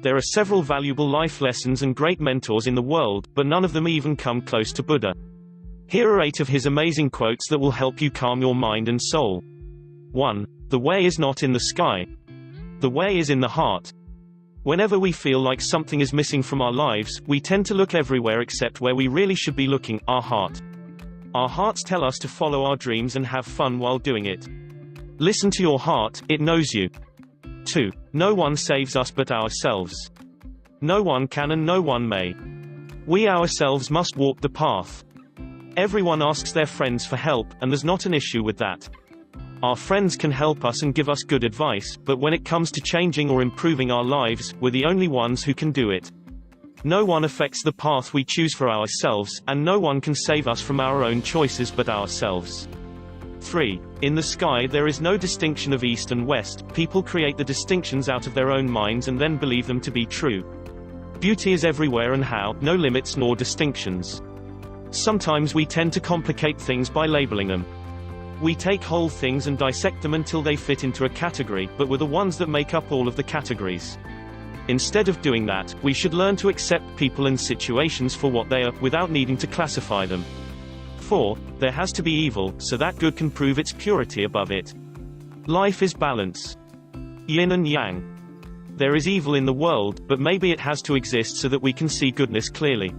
There are several valuable life lessons and great mentors in the world, but none of them even come close to Buddha. Here are 8 of his amazing quotes that will help you calm your mind and soul. 1. The way is not in the sky. The way is in the heart. Whenever we feel like something is missing from our lives, we tend to look everywhere except where we really should be looking, our heart. Our hearts tell us to follow our dreams and have fun while doing it. Listen to your heart, it knows you. 2. No one saves us but ourselves. No one can and no one may. We ourselves must walk the path. Everyone asks their friends for help, and there's not an issue with that. Our friends can help us and give us good advice, but when it comes to changing or improving our lives, we're the only ones who can do it. No one affects the path we choose for ourselves, and no one can save us from our own choices but ourselves. 3. In the sky there is no distinction of east and west. People create the distinctions out of their own minds and then believe them to be true. Beauty is everywhere and how, no limits nor distinctions. Sometimes we tend to complicate things by labeling them. We take whole things and dissect them until they fit into a category, but we're the ones that make up all of the categories. Instead of doing that, we should learn to accept people and situations for what they are, without needing to classify them. 4. There has to be evil, so that good can prove its purity above it. Life is balance. Yin and yang. There is evil in the world, but maybe it has to exist so that we can see goodness clearly.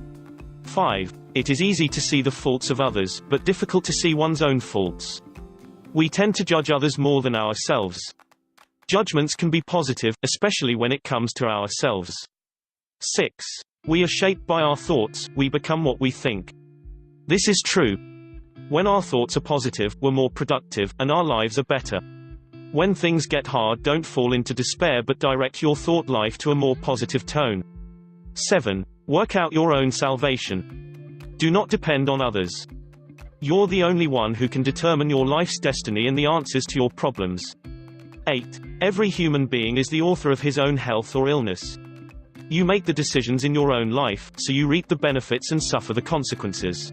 5. It is easy to see the faults of others, but difficult to see one's own faults. We tend to judge others more than ourselves. Judgments can be positive, especially when it comes to ourselves. 6. We are shaped by our thoughts, we become what we think. This is true. When our thoughts are positive, we're more productive, and our lives are better. When things get hard, don't fall into despair but direct your thought life to a more positive tone. 7. Work out your own salvation. Do not depend on others. You're the only one who can determine your life's destiny and the answers to your problems. 8. Every human being is the author of his own health or illness. You make the decisions in your own life, so you reap the benefits and suffer the consequences.